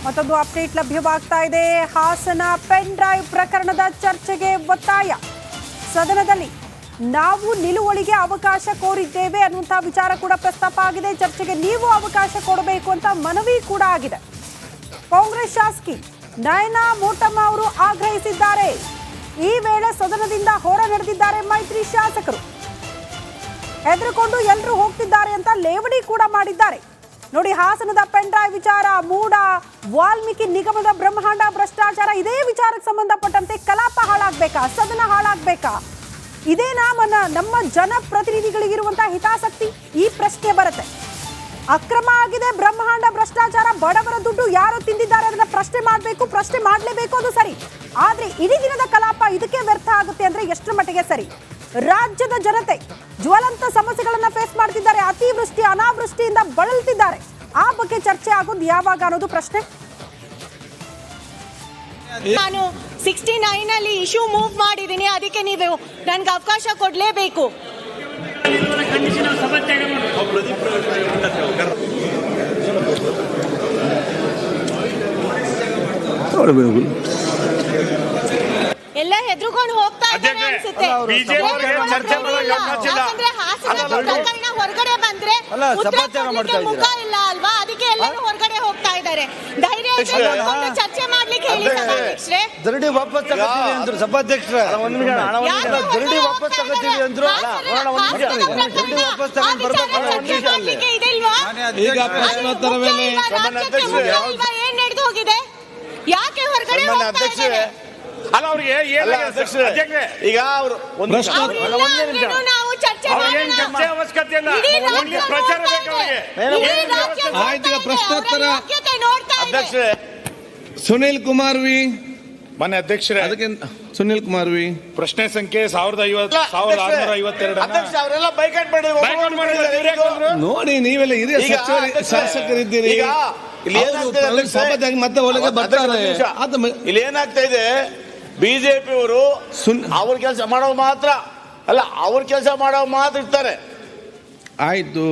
ಮತ್ತೊಂದು ಅಪ್ಡೇಟ್ ಲಭ್ಯವಾಗ್ತಾ ಇದೆ. Hassan pen drive ಪ್ರಕರಣದ ಚರ್ಚೆಗೆ ಒತ್ತಾಯ. ಸದನದಲ್ಲಿ ನಾವು ನಿಲುವಳಿಗೆ ಅವಕಾಶ ಕೋರಿದ್ದೇವೆ ಅನ್ನುವಂತಹ ವಿಚಾರ ಕೂಡ ಪ್ರಸ್ತಾಪ ಆಗಿದೆ. ಚರ್ಚೆಗೆ ನೀವು ಅವಕಾಶ ಕೊಡಬೇಕು ಅಂತ ಮನವಿ ಕೂಡ ಆಗಿದೆ. ಕಾಂಗ್ರೆಸ್ ಶಾಸಕಿ ನಯನಾ ಮೋಟಮ್ಮ ಅವರು ಆಗ್ರಹಿಸಿದ್ದಾರೆ. ಈ ವೇಳೆ ಸದನದಿಂದ ಹೊರ ನಡೆದಿದ್ದಾರೆ ಮೈತ್ರಿ ಶಾಸಕರು. ಹೆದರಿಕೊಂಡು ಎಲ್ಲರೂ ಹೋಗ್ತಿದ್ದಾರೆ ಅಂತ ಲೇವಡಿ ಕೂಡ ಮಾಡಿದ್ದಾರೆ. ನೋಡಿ, ಹಾಸನದ ಪೆನ್ ಡ್ರೈವ್ ವಿಚಾರ, ಮೂಡ ವಾಲ್ಮೀಕಿ ನಿಗಮದ ಬ್ರಹ್ಮಾಂಡ ಭ್ರಷ್ಟಾಚಾರ, ಇದೇ ವಿಚಾರಕ್ಕೆ ಸಂಬಂಧಪಟ್ಟಂತೆ ಕಲಾಪ ಹಾಳಾಗ್ಬೇಕಾ, ಸದನ ಹಾಳಾಗ್ಬೇಕಾ? ಇದೇನಾ ನಮ್ಮ ಜನಪ್ರತಿನಿಧಿಗಳಿಗಿರುವಂತಹ ಹಿತಾಸಕ್ತಿ? ಈ ಪ್ರಶ್ನೆ ಬರುತ್ತೆ. ಅಕ್ರಮ ಆಗಿದೆ, ಬ್ರಹ್ಮಾಂಡ ಭ್ರಷ್ಟಾಚಾರ, ಬಡವರ ದುಡ್ಡು ಯಾರು ತಿಂದಿದ್ದಾರೆ ಅದನ್ನ ಪ್ರಶ್ನೆ ಮಾಡಬೇಕು, ಪ್ರಶ್ನೆ ಮಾಡಲೇಬೇಕು, ಅದು ಸರಿ. ಆದ್ರೆ ಇಡೀ ದಿನದ ಕಲಾಪ ಇದಕ್ಕೆ ವ್ಯರ್ಥ ಆಗುತ್ತೆ ಅಂದ್ರೆ ಎಷ್ಟರ ಮಟ್ಟಿಗೆ ಸರಿ? ರಾಜ್ಯದ ಜನತೆ ಜ್ವಲಂತ ಸಮಸ್ಯೆಗಳನ್ನ ಫೇಸ್ ಮಾಡ್ತಿದ್ದಾರೆ. ಅತಿವೃಷ್ಟಿ ಅನಾವೃಷ್ಟಿಯಿಂದ ಬಳಲ್ತಿದ್ದಾರೆ. ಆ ಬಗ್ಗೆ ಚರ್ಚೆ ಆಗೋದು ಯಾವಾಗ ಅನ್ನೋದು ಪ್ರಶ್ನೆ. ನಾನು 69 ಅಲ್ಲಿ ಇಶ್ಯೂ ಮೂವ್ ಮಾಡಿದ್ದೀನಿ, ಅದಕ್ಕೆ ನೀವು ನನಗೆ ಅವಕಾಶ ಕೊಡಲೇಬೇಕು. ಎಲ್ಲ ಹೆದರ್ಕೊಂಡು ಹೋಗ್ತಾ ಇದ್ದಾರೆ ಅನ್ಸುತ್ತೆ. ಯಾಕಂದ್ರೆ ಹಾಸನದ ಪ್ರಕರಣ ಹೊರಗಡೆ ಬಂದ್ರೆ ಮುಖ ಇಲ್ಲ ಅಲ್ವಾ, ಅದಕ್ಕೆ ಎಲ್ಲರೂ ಹೊರಗಡೆ ಹೋಗ್ತಾ ಇದ್ದಾರೆ. ಧೈರ್ಯ ಚರ್ಚೆ ಮಾಡ್ಲಿಕ್ಕೆ ಹೇಳಿ ಸಭಾಧ್ಯಕ್ಷರೇ. ದರಡಿ ವಾಪಸ್ ತಗೋತೀವಿ ಅಂದ್ರು ಸಭಾಧ್ಯಕ್ಷರೇ. ದರಡಿ ವಾಪಸ್ ತಗೋತೀವಿ ಅಂದ್ರು. ದರಡಿ ವಾಪಸ್ ತಗೊಂಡು ಬರ್ಬೇಕು. ಇದಲ್ವಾ ಈಗ ಪ್ರಶ್ನೋತ್ತರ ವೇಳೆ ಏನ್ ನಡೆದು ಹೋಗಿದೆ? ಯಾಕೆ ಹೊರಗಡೆ ಹೋಗ್ತಾ ಇದ್ದಾರೆ? ಅಲ್ಲ, ಅವ್ರಿಗೆ ಈಗ ಅವರು ನಾವು ಚರ್ಚೆ ಅವಶ್ಯಕತೆ ಇಲ್ಲ, ಪ್ರಚಾರ ಬೇಕು ಅವ್ರಿಗೆ. ಪ್ರಶ್ನೋತ್ತರ ಅಧ್ಯಕ್ಷರೇ. ಸುನಿಲ್ ಕುಮಾರ್ ವಿ ಮನೆ ಅಧ್ಯಕ್ಷರೇ, ಅದಕ್ಕೆ ಸುನಿಲ್ ಕುಮಾರ್ ವಿ ಪ್ರಶ್ನೆ ಸಂಖ್ಯೆ 1652 ಅವರೆಲ್ಲ ಬೈಕಾಟ್ ನೋಡಿ. ನೀವೆಲ್ಲ ಹಿರಿಯ ಶಾಸಕರಿದ್ದೀರಿ. ಮತ್ತೆ ಒಳಗೆ ಬರ್ತಾರೆ. ಇಲ್ಲಿ ಏನಾಗ್ತಾ ಇದೆ, ಬಿಜೆಪಿ ಅವರು ಅವ್ರ ಕೆಲಸ ಮಾಡೋ ಮಾತ್ರ ಅಲ್ಲ, ಅವ್ರ ಕೆಲಸ ಮಾಡೋ ಮಾತ್ರ ಇರ್ತಾರೆ. ಆಯ್ತು,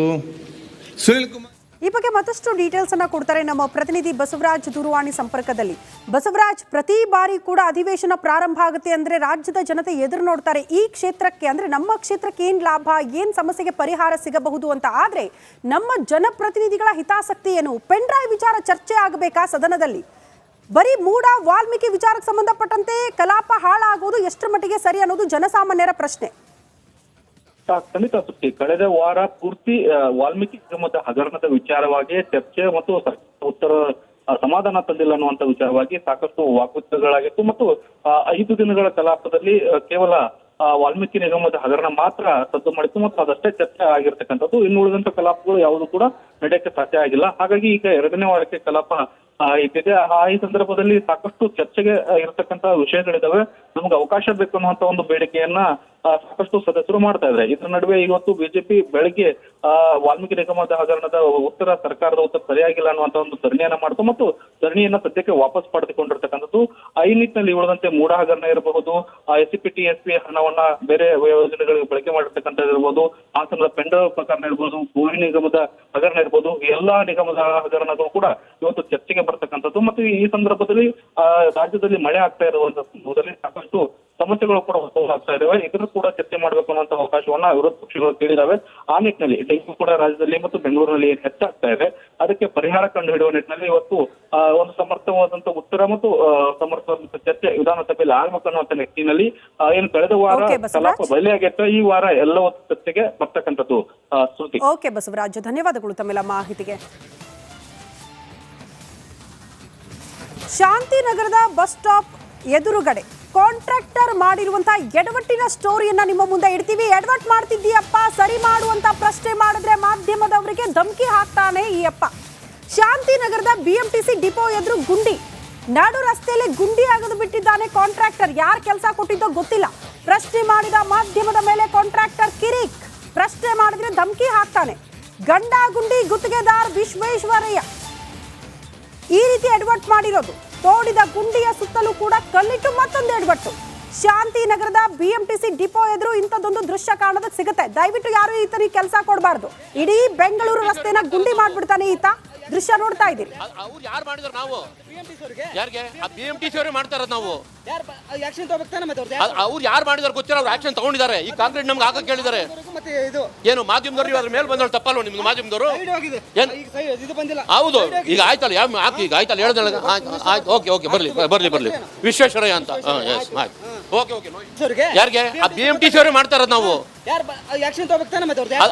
ಸುನಿಲ್ ಕುಮಾರ್ ಈ ಬಗ್ಗೆ ಮತ್ತಷ್ಟು ಡೀಟೇಲ್ಸ್ ಅನ್ನ ಕೊಡ್ತಾರೆ ನಮ್ಮ ಪ್ರತಿನಿಧಿ ಬಸವರಾಜ್ ದೂರವಾಣಿ ಸಂಪರ್ಕದಲ್ಲಿ. ಬಸವರಾಜ್, ಪ್ರತಿ ಬಾರಿ ಕೂಡ ಅಧಿವೇಶನ ಪ್ರಾರಂಭ ಆಗುತ್ತೆ ಅಂದ್ರೆ ರಾಜ್ಯದ ಜನತೆ ಎದುರು ನೋಡ್ತಾರೆ ಈ ಕ್ಷೇತ್ರಕ್ಕೆ, ಅಂದ್ರೆ ನಮ್ಮ ಕ್ಷೇತ್ರಕ್ಕೆ ಏನ್ ಲಾಭ, ಏನ್ ಸಮಸ್ಯೆಗೆ ಪರಿಹಾರ ಸಿಗಬಹುದು ಅಂತ. ಆದ್ರೆ ನಮ್ಮ ಜನಪ್ರತಿನಿಧಿಗಳ ಹಿತಾಸಕ್ತಿ ಏನು? ಪೆನ್ ಡ್ರೈವ್ ವಿಚಾರ ಚರ್ಚೆ ಆಗಬೇಕಾ ಸದನದಲ್ಲಿ? ಬರೀ ಮೂಡ ವಾಲ್ಮೀಕಿ ವಿಚಾರಕ್ಕೆ ಸಂಬಂಧಪಟ್ಟಂತೆ ಕಲಾಪ ಹಾಳಾಗೋದು ಎಷ್ಟರ ಮಟ್ಟಿಗೆ ಸರಿ ಅನ್ನೋದು ಜನಸಾಮಾನ್ಯರ ಪ್ರಶ್ನೆ. ಖಂಡಿತ ಸುದ್ದಿ. ಕಳೆದ ವಾರ ಪೂರ್ತಿ ವಾಲ್ಮೀಕಿ ನಿಗಮದ ಹಗರಣದ ವಿಚಾರವಾಗಿ ಚರ್ಚೆ ಮತ್ತು ಉತ್ತರ ಸಮಾಧಾನ ತಂದಿಲ್ಲ ಅನ್ನುವಂತ ವಿಚಾರವಾಗಿ ಸಾಕಷ್ಟು ವಾಗ್ವಾದಗಳಾಗಿತ್ತು. ಮತ್ತು 5 ದಿನಗಳ ಕಲಾಪದಲ್ಲಿ ಕೇವಲ ವಾಲ್ಮೀಕಿ ನಿಗಮದ ಹಗರಣ ಮಾತ್ರ ಸದ್ದು ಮಾಡಿತ್ತು ಮತ್ತು ಅದಷ್ಟೇ ಚರ್ಚೆ ಆಗಿರ್ತಕ್ಕಂಥದ್ದು. ಇನ್ನು ಉಳಿದಂತ ಕಲಾಪಗಳು ಯಾವುದು ಕೂಡ ನಡೆಯಕ್ಕೆ ಸಾಧ್ಯ ಆಗಿಲ್ಲ. ಹಾಗಾಗಿ ಈಗ 2ನೇ ವಾರಕ್ಕೆ ಕಲಾಪ ಇಟ್ಟಿದೆ. ಈ ಸಂದರ್ಭದಲ್ಲಿ ಸಾಕಷ್ಟು ಚರ್ಚೆಗೆ ಇರತಕ್ಕಂತ ವಿಷಯಗಳಿದಾವೆ. ನಮ್ಗೆ ಅವಕಾಶ ಬೇಕು ಅನ್ನುವಂತ ಒಂದು ಬೇಡಿಕೆಯನ್ನ ಸಾಕಷ್ಟು ಸದಸ್ಯರು ಮಾಡ್ತಾ ಇದ್ದಾರೆ. ಇದರ ನಡುವೆ ಇವತ್ತು ಬಿಜೆಪಿ ಬೆಳಗ್ಗೆ ವಾಲ್ಮೀಕಿ ನಿಗಮದ ಹಗರಣದ ಸರ್ಕಾರದ ಉತ್ತರ ಸರಿಯಾಗಿಲ್ಲ ಅನ್ನುವಂತ ಒಂದು ಧರಣಿಯನ್ನ ಮಾಡ್ತು ಮತ್ತು ಧರಣಿಯನ್ನ ಸದ್ಯಕ್ಕೆ ವಾಪಸ್ ಪಡೆದುಕೊಂಡಿರ್ತಕ್ಕಂಥದ್ದು. ಈ ನಿಟ್ಟಿನಲ್ಲಿ ಉಳಿದಂತೆ ಮೂಡ ಹಗರಣ ಇರಬಹುದು, SCPTSP ಹಣವನ್ನ ಬೇರೆ ಯೋಜನೆಗಳಿಗೆ ಬಳಕೆ ಮಾಡಿರ್ತಕ್ಕಂಥದ್ದು ಇರ್ಬೋದು, ಹಾಸನದ ಪೆನ್ ಡ್ರೈವ್ ಪ್ರಕರಣ ಇರ್ಬೋದು, ಭೂಮಿ ನಿಗಮದ ಹಗರಣ ಇರ್ಬೋದು, ಎಲ್ಲಾ ನಿಗಮದ ಹಗರಣಗಳು ಕೂಡ ಇವತ್ತು ಚರ್ಚೆಗೆ ಬರ್ತಕ್ಕಂಥದ್ದು. ಮತ್ತು ಈ ಸಂದರ್ಭದಲ್ಲಿ ರಾಜ್ಯದಲ್ಲಿ ಮಳೆ ಆಗ್ತಾ ಇರುವಂತ ಸಂದರ್ಭದಲ್ಲಿ ಸಾಕಷ್ಟು ಸಮಸ್ಯೆಗಳು ಕೂಡ ಆಗ್ತಾ ಇದಾವೆ. ಇದನ್ನು ಕೂಡ ಚರ್ಚೆ ಮಾಡಬೇಕು ಅನ್ನುವಂತ ಅವಕಾಶವನ್ನ ವಿರೋಧ ಪಕ್ಷಗಳು ಕೇಳಿದಾವೆ. ಆ ನಿಟ್ಟಿನಲ್ಲಿ ಡೆಂಗು ಕೂಡ ರಾಜ್ಯದಲ್ಲಿ ಮತ್ತು ಬೆಂಗಳೂರಿನಲ್ಲಿ ಹೆಚ್ಚಾಗ್ತಾ ಇದೆ. ಅದಕ್ಕೆ ಪರಿಹಾರ ಕಂಡು ಹಿಡಿಯುವ ನಿಟ್ಟಿನಲ್ಲಿ ಇವತ್ತು ಒಂದು ಸಮರ್ಥವಾದಂತ ಉತ್ತರ ಮತ್ತು ಸಮರ್ಥವಾದಂತ ಚರ್ಚೆ ವಿಧಾನಸಭೆಯಲ್ಲಿ ಆಗ್ಬೇಕು ಅನ್ನುವಂತ ನಿಟ್ಟಿನಲ್ಲಿ ಏನು ಕಳೆದ ವಾರ ಕಲಾಪ ಬಯಲಾಗಿತ್ತು, ಈ ವಾರ ಎಲ್ಲವೂ ಚರ್ಚೆಗೆ ಬರ್ತಕ್ಕಂಥದ್ದು. ಶ್ರುತಿ. ಓಕೆ ಬಸವರಾಜ್, ಧನ್ಯವಾದಗಳು ತಮ್ಮೆಲ್ಲ ಮಾಹಿತಿಗೆ. ಶಾಂತಿನಗರದ ಬಸ್ ಸ್ಟಾಪ್ ಎದುರುಗಡೆ ಕಾಂಟ್ರಾಕ್ಟರ್ ಮಾಡಿರುವಂತಹ ಎಡವಟ್ಟಿನ ಸ್ಟೋರಿಯನ್ನ ನಿಮ್ಮ ಮುಂದೆ ಇಡ್ತೀವಿ. ಎಡವಟ್ ಮಾಡ್ತಿದ್ದೀಯಪ್ಪ, ಸರಿ ಮಾಡುವಂತ ಪ್ರಶ್ನೆ ಮಾಡಿದ್ರೆ ಮಾಧ್ಯಮದವರಿಗೆ ಧಮಕಿ ಹಾಕ್ತಾನೆ ಈ ಅಪ್ಪ. ಶಾಂತಿನಗರದ BMTC ಡಿಪೋ ಎದುರು ಗುಂಡಿ, ನಾಡು ರಸ್ತೆಯಲ್ಲಿ ಗುಂಡಿ ಆಗದು ಬಿಟ್ಟಿದ್ದಾನೆ ಕಾಂಟ್ರಾಕ್ಟರ್. ಯಾರು ಕೆಲಸ ಕೊಟ್ಟಿದ್ದೋ ಗೊತ್ತಿಲ್ಲ. ಪ್ರಶ್ನೆ ಮಾಡಿದ ಮಾಧ್ಯಮದ ಮೇಲೆ ಕಾಂಟ್ರಾಕ್ಟರ್ ಕಿರಿಕ್. ಪ್ರಶ್ನೆ ಮಾಡಿದ್ರೆ ಧಮಕಿ ಹಾಕ್ತಾನೆ. ಗಂಡ ಗುಂಡಿ ಗುತ್ತಿಗೆದಾರ್ ವಿಶ್ವೇಶ್ವರಯ್ಯ ಈ ರೀತಿ ಎಡವಟ್ ಮಾಡಿರೋದು. ತೋಡಿದ ಗುಂಡಿಯ ಸುತ್ತಲೂ ಕೂಡ ಕಲ್ಲಿಟ್ಟು ಮತ್ತೊಂದು ಎಡವಟ್ಟು. ಶಾಂತಿನಗರದ BMTC ಡಿಪೋ ಎದುರು ಇಂಥದ್ದೊಂದು ದೃಶ್ಯ ಕಾಣೋದಕ್ಕೆ ಸಿಗುತ್ತೆ. ದಯವಿಟ್ಟು ಯಾರು ಈತನಿಗೆ ಕೆಲಸ ಕೊಡಬಾರ್ದು. ಇಡೀ ಬೆಂಗಳೂರು ರಸ್ತೆನ ಗುಂಡಿ ಮಾಡ್ಬಿಡ್ತಾನೆ ಈತ. ದೃಶ್ಯ ನೋಡ್ತಾ ಇದ್ದೀರಿ. ಅವ್ರು ಯಾರು ಮಾಡಿದ್ರು ನಾವು ಯಾರಿಗೆ BMTC ಅವರೇ ಮಾಡ್ತಾ ಇರೋದು ನಾವು ಅವ್ರು ಯಾರು ಮಾಡಿದಾರೆ ಗೊತ್ತಿಲ್ಲ. ಅವ್ರು ಆಕ್ಷನ್ ತಗೊಂಡಿದ್ದಾರೆ. ಈ ಕಾಂಕ್ರೀಟ್ ನಮ್ಗೆ ಹಾಕಕ್ ಕೇಳಿದ್ದಾರೆ. ಏನು ಮಾಧ್ಯಮದವ್ರು ಅದ್ರ ಮೇಲೆ ಬಂದವ್ರು ತಪ್ಪಲ್ವ ನಿಮ್ಗೆ ಮಾಧ್ಯಮದವರು? ಹೌದು ಈಗ ಆಯ್ತಲ್ಲ ಈಗ ಆಯ್ತಲ್ಲ ಹೇಳ್ದಲ್ಲ ಆಯ್ತು ಓಕೆ ಬರ್ಲಿ ವಿಶ್ವೇಶ್ವರಯ್ಯ ಅಂತ ಯಾರಿಗೆ BMTC ಅವರೇ ಮಾಡ್ತಾ ಇರೋದು ನಾವು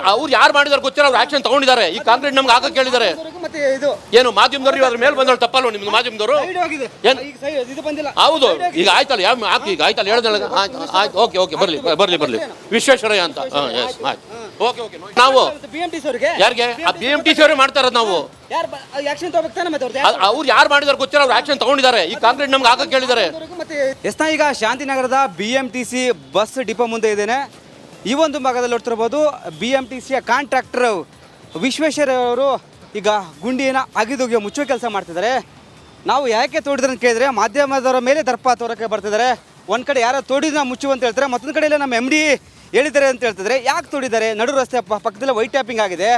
ಅವ್ರು ಯಾರು ಮಾಡಿದಾರೆ ಗೊತ್ತಿಲ್ಲ. ಅವ್ರು ಆಕ್ಷನ್ ತಗೊಂಡಿದ್ದಾರೆ. ಈ ಕಾಂಕ್ರೀಟ್ ನಮ್ಗೆ ಹಾಕಕ್ ಕೇಳಿದ್ದಾರೆ. ಏನು ಮಾಧ್ಯಮದವ್ರು ಅದ್ರ ಮೇಲೆ ಬಂದವ್ರು ತಪ್ಪಲ್ವ ನಿಮ್ಗೆ ಮಾಧ್ಯಮದವರು? ಹೌದು ಈಗ ಆಯ್ತಲ್ಲ ಈಗ ಆಯ್ತಲ್ಲ ಹೇಳ್ದಲ್ಲ ಆಯ್ತು ಓಕೆ ಬರ್ಲಿ ವಿಶ್ವೇಶ್ವರಯ್ಯ ಅಂತ ನಾವು ಯಾರಿಗೆ BMTC ಅವರೇ ಮಾಡ್ತಾ ಇರೋದು ನಾವು ಅವ್ರು ಯಾರು ಮಾಡಿದಾರೆ ಗೊತ್ತಿಲ್ಲ. ಅವ್ರು ಆಕ್ಷನ್ ತಗೊಂಡಿದ್ದಾರೆ. ಈ ಕಾಂಕ್ರೀಟ್ ನಮ್ಗೆ ಹಾಕಕ್ ಕೇಳಿದ್ದಾರೆ. ಎಸ್ನ ಈಗ ಶಾಂತಿನಗರದ BMTC ಬಸ್ ಡಿಪೋ ಮುಂದೆ ಇದ್ದೇನೆ. ಈ ಒಂದು ಭಾಗದಲ್ಲಿ ನೋಡ್ತಿರ್ಬೋದು BMTCಯ ಕಾಂಟ್ರಾಕ್ಟರ್ ವಿಶ್ವೇಶ್ವರಯ್ಯ ಅವರು ಈಗ ಗುಂಡಿಯನ್ನು ಅಗಿದುಗೆ ಮುಚ್ಚುವ ಕೆಲಸ ಮಾಡ್ತಿದ್ದಾರೆ. ನಾವು ಯಾಕೆ ತೋಡಿದ್ರೆ ಅಂತ ಕೇಳಿದ್ರೆ ಮಾಧ್ಯಮದವರ ಮೇಲೆ ದರ್ಪ ತೋರಕ್ಕೆ ಬರ್ತಿದ್ದಾರೆ. ಒಂದು ಕಡೆ ಯಾರೋ ತೋಡಿದ ಮುಚ್ಚು ಅಂತ ಹೇಳ್ತಾರೆ, ಮತ್ತೊಂದು ಕಡೆಯಲ್ಲ ನಮ್ಮ MD ಹೇಳಿದ್ದಾರೆ ಅಂತ ಹೇಳ್ತಿದ್ದಾರೆ. ಯಾಕೆ ತೋಡಿದ್ದಾರೆ? ನಡು ರಸ್ತೆ ಪಕ್ಕದಲ್ಲೇ ವೈಟ್ ಟ್ಯಾಪಿಂಗ್ ಆಗಿದೆ,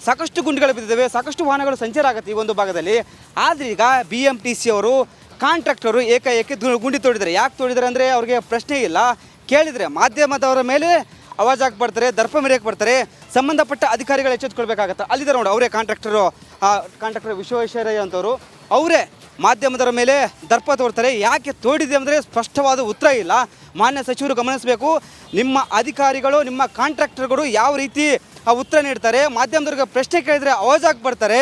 ಸಾಕಷ್ಟು ಗುಂಡಿಗಳು ಬಿದ್ದಿದ್ದಾವೆ, ಸಾಕಷ್ಟು ವಾಹನಗಳು ಸಂಚಾರ ಆಗುತ್ತೆ ಈ ಒಂದು ಭಾಗದಲ್ಲಿ. ಆದರೆ ಈಗ BMTC ಅವರು ಕಾಂಟ್ರಾಕ್ಟರು ಏಕಾಏಕಿ ಗುಂಡಿ ತೋಡಿದ್ದಾರೆ. ಯಾಕೆ ತೋಡಿದ್ದಾರೆ ಅಂದರೆ ಅವ್ರಿಗೆ ಪ್ರಶ್ನೆ ಇಲ್ಲ. ಕೇಳಿದರೆ ಮಾಧ್ಯಮದವರ ಮೇಲೆ ಅವಾಜ್ ಹಾಕಿ ಬರ್ತಾರೆ, ದರ್ಪ ಮೆರೆಯಕ್ಕೆ ಬರ್ತಾರೆ. ಸಂಬಂಧಪಟ್ಟ ಅಧಿಕಾರಿಗಳು ಎಚ್ಚೆತ್ತುಕೊಳ್ಬೇಕಾಗತ್ತೆ. ಅಲ್ಲಿದ್ದಾರೆ ನೋಡಿ ಅವರೇ ಕಾಂಟ್ರಾಕ್ಟರ್ ವಿಶ್ವೇಶ್ವರಯ್ಯ ಅಂತವರು. ಅವರೇ ಮಾಧ್ಯಮದವರ ಮೇಲೆ ದರ್ಪ ತೋರ್ತಾರೆ. ಯಾಕೆ ತೋಡಿದೆ ಅಂದರೆ ಸ್ಪಷ್ಟವಾದ ಉತ್ತರ ಇಲ್ಲ. ಮಾನ್ಯ ಸಚಿವರು ಗಮನಿಸಬೇಕು. ನಿಮ್ಮ ಅಧಿಕಾರಿಗಳು ನಿಮ್ಮ ಕಾಂಟ್ರಾಕ್ಟರ್ಗಳು ಯಾವ ರೀತಿ ಆ ಉತ್ತರ ನೀಡ್ತಾರೆ, ಮಾಧ್ಯಮದವ್ರಿಗೆ ಪ್ರಶ್ನೆ ಕೇಳಿದರೆ ಅವಾಜ್ ಹಾಕಿ ಬರ್ತಾರೆ,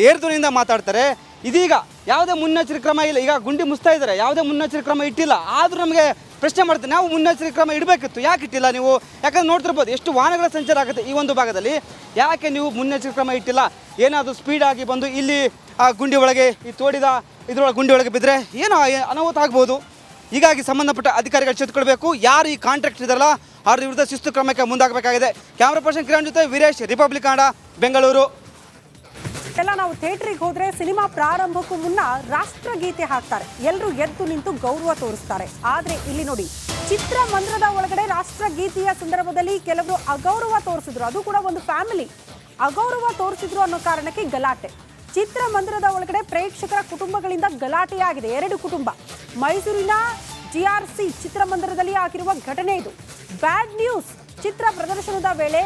ಏರ್ಧ್ವನಿಯಿಂದ ಮಾತಾಡ್ತಾರೆ. ಇದೀಗ ಯಾವುದೇ ಮುನ್ನೆಚ್ಚರಿಕೆ ಕ್ರಮ ಇಲ್ಲ. ಈಗ ಗುಂಡಿ ಮುಚ್ತಾ ಇದ್ದಾರೆ, ಯಾವುದೇ ಮುನ್ನೆಚ್ಚರಿಕೆ ಕ್ರಮ ಇಟ್ಟಿಲ್ಲ. ಆದರೂ ನಮಗೆ ಪ್ರಶ್ನೆ ಮಾಡ್ತೀವಿ, ನಾವು ಮುನ್ನೆಚ್ಚರಿಕೆ ಕ್ರಮ ಇಡಬೇಕಿತ್ತು, ಯಾಕೆ ಇಟ್ಟಿಲ್ಲ ನೀವು? ಯಾಕಂದ್ರೆ ನೋಡ್ತಿರ್ಬೋದು ಎಷ್ಟು ವಾಹನಗಳ ಸಂಚಾರ ಆಗುತ್ತೆ ಈ ಒಂದು ಭಾಗದಲ್ಲಿ. ಯಾಕೆ ನೀವು ಮುನ್ನೆಚ್ಚರಿಕೆ ಕ್ರಮ ಇಟ್ಟಿಲ್ಲ? ಏನಾದರೂ ಸ್ಪೀಡಾಗಿ ಬಂದು ಇಲ್ಲಿ ಆ ಗುಂಡಿ ಒಳಗೆ ಇದ್ರೊಳಗೆ ಗುಂಡಿ ಒಳಗೆ ಬಿದ್ದರೆ ಏನೋ ಅನಾಹುತ ಆಗ್ಬೋದು. ಹೀಗಾಗಿ ಸಂಬಂಧಪಟ್ಟ ಅಧಿಕಾರಿಗಳು ಎಚ್ಚೆತ್ತುಕೊಳ್ಬೇಕು. ಯಾರು ಈ ಕಾಂಟ್ರಾಕ್ಟ್ ಇದ್ದಾರಲ್ಲ ಅವ್ರ ವಿರುದ್ಧ ಶಿಸ್ತು ಕ್ರಮಕ್ಕೆ ಮುಂದಾಗಬೇಕಾಗಿದೆ. ಕ್ಯಾಮ್ರಾ ಪರ್ಸನ್ ಕಿರಣ್ ಜೊತೆ ವೀರೇಶ್, ರಿಪಬ್ಲಿಕ್ ಕನ್ನಡ, ಬೆಂಗಳೂರು. ಎಲ್ಲ ನಾವು ಥಿಯೇಟ್ರಿಗೆ ಹೋದ್ರೆ ಸಿನಿಮಾ ಪ್ರಾರಂಭಕ್ಕೂ ಮುನ್ನ ರಾಷ್ಟ್ರಗೀತೆ ಹಾಕ್ತಾರೆ, ಎಲ್ಲರೂ ಎದ್ದು ನಿಂತು ಗೌರವ ತೋರಿಸ್ತಾರೆ. ಆದ್ರೆ ಇಲ್ಲಿ ನೋಡಿ, ಚಿತ್ರಮಂದಿರದ ಒಳಗಡೆ ರಾಷ್ಟ್ರಗೀತೆಯ ಸಂದರ್ಭದಲ್ಲಿ ಕೆಲವರು ಅಗೌರವ ತೋರಿಸಿದ್ರು. ಅದು ಕೂಡ ಒಂದು ಫ್ಯಾಮಿಲಿ ಅಗೌರವ ತೋರಿಸಿದ್ರು ಅನ್ನೋ ಕಾರಣಕ್ಕೆ ಗಲಾಟೆ. ಚಿತ್ರಮಂದಿರದ ಒಳಗಡೆ ಪ್ರೇಕ್ಷಕರ ಕುಟುಂಬಗಳಿಂದ ಗಲಾಟೆಯಾಗಿದೆ. 2 ಕುಟುಂಬ. ಮೈಸೂರಿನ GRC ಚಿತ್ರಮಂದಿರದಲ್ಲಿ ಆಗಿರುವ ಘಟನೆ ಇದು. Bad news. ಚಿತ್ರ ಪ್ರದರ್ಶನದ ವೇಳೆ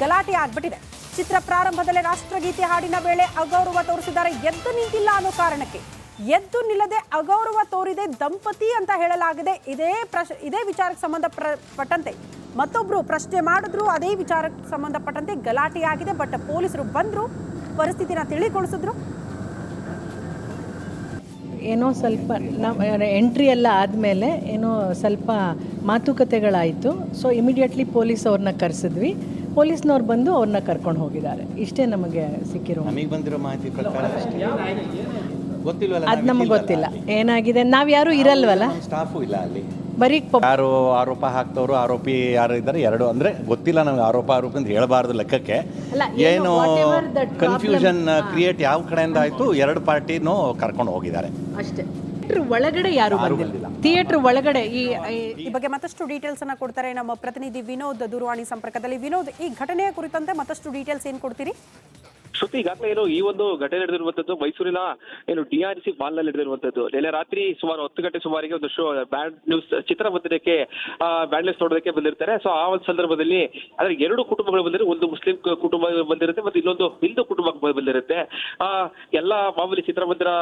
ಗಲಾಟೆ ಆಗ್ಬಿಟ್ಟಿದೆ. ಚಿತ್ರ ಪ್ರಾರಂಭದಲ್ಲೇ ರಾಷ್ಟ್ರಗೀತೆ ಹಾಡಿನ ವೇಳೆ ಅಗೌರವ ತೋರಿಸಿದ್ದಾರೆ. ಎದ್ದು ನಿಂತಿಲ್ಲ ಅನ್ನೋ ಕಾರಣಕ್ಕೆ. ಎದ್ದು ನಿಲ್ಲದೆ ಅಗೌರವ ತೋರಿದೆ ದಂಪತಿ ಅಂತ ಹೇಳಲಾಗಿದೆ. ಇದೇ ವಿಚಾರಕ್ಕೆ ಸಂಬಂಧಪಟ್ಟಂತೆ ಮತ್ತೊಬ್ರು ಪ್ರಶ್ನೆ ಮಾಡಿದ್ರು. ಅದೇ ವಿಚಾರಕ್ಕೆ ಸಂಬಂಧಪಟ್ಟಂತೆ ಗಲಾಟೆಯಾಗಿದೆ. ಬಟ್ ಪೊಲೀಸರು ಬಂದ್ರು, ಪರಿಸ್ಥಿತಿನ ತಿಳಿಗೊಳಿಸಿದ್ರು. ಏನೋ ಸ್ವಲ್ಪ ಎಂಟ್ರಿ ಎಲ್ಲ ಆದಮೇಲೆ ಏನೋ ಸ್ವಲ್ಪ ಮಾತುಕತೆಗಳಾಯಿತು. ಸೊ ಇಮಿಡಿಯೇಟ್ಲಿ ಪೊಲೀಸ್ ಅವ್ರನ್ನ ಕರೆಸಿದ್ವಿ. ಪೊಲೀಸ್ನವ್ರು ಬಂದು ಅವ್ರನ್ನ ಕರ್ಕೊಂಡು ಹೋಗಿದ್ದಾರೆ. ಇಷ್ಟೇ ನಮಗೆ ಸಿಕ್ಕಿರೋ. ನಮಗೆ ಬಂದಿರೋ ಮಾಹಿತಿ ಪ್ರಕಾರ ಗೊತ್ತಿಲ್ವಲ್ಲ, ಅದು ನಮಗೆ ಗೊತ್ತಿಲ್ಲ ಏನಾಗಿದೆ. ನಾವು ಯಾರು ಇರಲ್ವಲ್ಲ, ಸ್ಟಾಫು ಇಲ್ಲ ಅಲ್ಲಿ. ಬರೀ ಯಾರು ಆರೋಪ ಹಾಕ್ತವ್ರು, ಆರೋಪಿ ಯಾರು ಇದ್ದಾರೆ ಎರಡು ಅಂದರೆ ಗೊತ್ತಿಲ್ಲ ನಮ್ಗೆ. ಆರೋಪ ಅಂತ ಹೇಳಬಾರ್ದು ಲೆಕ್ಕಕ್ಕೆ. ಏನು ಕನ್ಫ್ಯೂಷನ್ ಕ್ರಿಯೇಟ್ ಯಾವ ಕಡೆಯಿಂದ ಆಯಿತು, 2 ಪಾರ್ಟಿನೂ ಕರ್ಕೊಂಡು ಹೋಗಿದ್ದಾರೆ ಅಷ್ಟೇ. ಒಳಗಡೆ ಯಾರು ಬಂದಿಲ್ಲ. ಥಿಯೇಟರ್ ಒಳಗಡೆ ಈ ಬಗ್ಗೆ ಮತ್ತಷ್ಟು ಡೀಟೇಲ್ಸ್ ಅನ್ನ ಕೊಡ್ತಾರೆ ನಮ್ಮ ಪ್ರತಿನಿಧಿ ವಿನೋದ್ ದೂರವಾಣಿ ಸಂಪರ್ಕದಲ್ಲಿ. ವಿನೋದ್, ಈ ಘಟನೆಯ ಕುರಿತಂತೆ ಮತ್ತಷ್ಟು ಡೀಟೇಲ್ಸ್ ಏನು ಕೊಡ್ತೀರಿ? ಶ್ರುತಿ, ಈಗಾಗಲೇ ಈ ಒಂದು ಘಟನೆ ನಡೆದಿರುವಂತದ್ದು ಮೈಸೂರಿನ DRC ಮಾಲ್ ನಲ್ಲಿ ನಡೆದಿರುವಂತದ್ದು. ನಿನ್ನೆ ರಾತ್ರಿ ಸುಮಾರು 10 ಗಂಟೆ ಸುಮಾರಿಗೆ ಒಂದು ಬ್ಯಾಡ್ ನ್ಯೂಸ್ ಚಿತ್ರಮಂದಿರಕ್ಕೆ ಬ್ಯಾಡ್ ನ್ಯೂಸ್ ನೋಡೋದಕ್ಕೆ ಬಂದಿರ್ತಾರೆ. ಸೊ ಆ ಒಂದು ಸಂದರ್ಭದಲ್ಲಿ ಅದ್ರ 2 ಕುಟುಂಬಗಳು ಬಂದಿರುತ್ತೆ. ಒಂದು ಮುಸ್ಲಿಂ ಕುಟುಂಬ ಬಂದಿರುತ್ತೆ ಮತ್ತು ಇನ್ನೊಂದು ಹಿಂದೂ ಕುಟುಂಬ ಬಂದಿರುತ್ತೆ. ಎಲ್ಲ ಮಾಮೂಲಿ ಚಿತ್ರಮಂದಿರ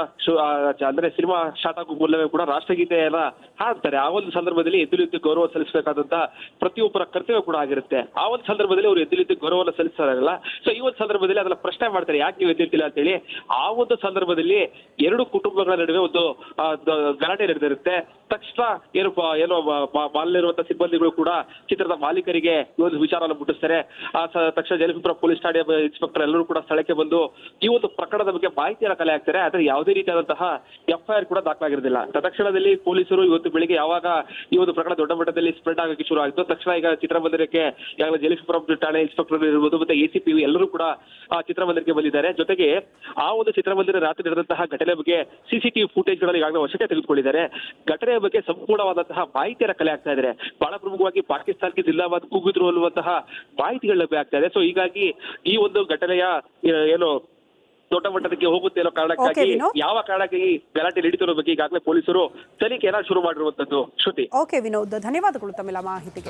ಅಂದ್ರೆ ಸಿನಿಮಾ ಸ್ಟಾರ್ಟ್ ಆಗೋ ಮೂಲವೇ ಕೂಡ ರಾಷ್ಟ್ರಗೀತೆಯನ್ನ ಹಾಡ್ತಾರೆ. ಆ ಒಂದು ಸಂದರ್ಭದಲ್ಲಿ ಎದ್ದುಲಿದ್ದು ಗೌರವ ಸಲ್ಲಿಸಬೇಕಾದಂತ ಪ್ರತಿಯೊಬ್ಬರ ಕರ್ತವ್ಯ ಕೂಡ ಆಗಿರುತ್ತೆ. ಆ ಒಂದು ಸಂದರ್ಭದಲ್ಲಿ ಅವರು ಎದ್ದುಲಿದ್ದು ಗೌರವನ ಸಲ್ಲಿಸ್ತಾರಲ್ಲ. ಸೊ ಈ ಒಂದು ಸಂದರ್ಭದಲ್ಲಿ ಅದನ್ನ ಪ್ರಶ್ನೆ ಮಾಡ್ತಾರೆ, ಯಾಕೆ ನೀವು ಎದ್ದಿರ್ತಿಲ್ಲ ಅಂತ ಹೇಳಿ. ಆ ಒಂದು ಸಂದರ್ಭದಲ್ಲಿ 2 ಕುಟುಂಬಗಳ ನಡುವೆ ಒಂದು ಗಲಾಟೆ ನಡೆದಿರುತ್ತೆ. ತಕ್ಷಣ ಏನೋ ಮಾಲ್ನಲ್ಲಿರುವಂತಹ ಸಿಬ್ಬಂದಿಗಳು ಕೂಡ ಚಿತ್ರದ ಮಾಲೀಕರಿಗೆ ಈ ಒಂದು ವಿಚಾರವನ್ನು ಮುಟ್ಟಿಸ್ತಾರೆ. ತಕ್ಷಣ ಜಲಪಿಪುರ ಪೊಲೀಸ್ ಠಾಣೆ ಇನ್ಸ್ಪೆಕ್ಟರ್ ಎಲ್ಲರೂ ಕೂಡ ಸ್ಥಳಕ್ಕೆ ಬಂದು ಈ ಒಂದು ಪ್ರಕರಣದ ಬಗ್ಗೆ ಮಾಹಿತಿಯನ್ನು ಕಲೆ ಹಾಕ್ತಾರೆ. ಆದರೆ ಯಾವುದೇ ರೀತಿಯಾದಂತಹ FIR ಕೂಡ ದಾಖಲಾಗಿರೋದಿಲ್ಲ. ತಕ್ಷಣದಲ್ಲಿ ಪೊಲೀಸರು ಇವತ್ತು ಬೆಳಿಗ್ಗೆ ಯಾವಾಗ ಈ ಒಂದು ಪ್ರಕರಣ ದೊಡ್ಡ ಮಟ್ಟದಲ್ಲಿ ಸ್ಪ್ರೆಡ್ ಆಗಕ್ಕೆ ಶುರು ಆಯಿತು, ತಕ್ಷಣ ಈಗ ಚಿತ್ರಮಂದಿರಕ್ಕೆ ಈಗಾಗಲೇ ಜಲಪಿಪುರ ಠಾಣೆ ಇನ್ಸ್ಪೆಕ್ಟರ್ ಇರ್ಬೋದು ಮತ್ತೆ ACP ಎಲ್ಲರೂ ಕೂಡ ಚಿತ್ರಮಂದಿರಕ್ಕೆ ಬಂದಿದ್ದಾರೆ. ಜೊತೆಗೆ ಆ ಒಂದು ಚಿತ್ರಮಂದಿರ ರಾತ್ರಿ ನಡೆದಂತಹ ಘಟನೆ ಬಗ್ಗೆ CCTV ಫುಟೇಜ್ಗಳಲ್ಲಿ ಈಗಾಗಲೇ ವಶಕ್ಕೆ ತೆಗೆದುಕೊಂಡಿದ್ದಾರೆ. ಘಟನೆಯ ಬಗ್ಗೆ ಸಂಪೂರ್ಣವಾದಂತಹ ಮಾಹಿತಿಯನ್ನು ಕಲೆ ಆಗ್ತಾ ಇದ್ದಾರೆ. ಬಹಳ ಪ್ರಮುಖವಾಗಿ ಪಾಕಿಸ್ತಾನಕ್ಕೆ ಜಿಲ್ಲಾವಾದ ಕೂಗಿದ್ರು ಅನ್ನುವಂತಹ ಮಾಹಿತಿಗಳು ಲಭ್ಯ ಆಗ್ತಾ ಇದೆ. ಸೊ ಹೀಗಾಗಿ ಈ ಒಂದು ಘಟನೆಯ ಏನು ದೊಡ್ಡ ಮಟ್ಟದಕ್ಕೆ ಹೋಗುತ್ತೆ ಅನ್ನೋ ಕಾರಣಕ್ಕಾಗಿ ಯಾವ ಕಾರಣಕ್ಕಾಗಿ ಗಲಾಟೆ ನಡೀತಿರೋ ಬಗ್ಗೆ ಈಗಾಗಲೇ ಪೊಲೀಸರು ತನಿಖೆಯನ್ನ ಶುರು ಮಾಡಿರುವಂತದ್ದು. ಶ್ರುತಿ. ಓಕೆ ವಿನೋದ್, ಧನ್ಯವಾದಗಳು ತಮ್ಮೆಲ್ಲ ಮಾಹಿತಿಗೆ.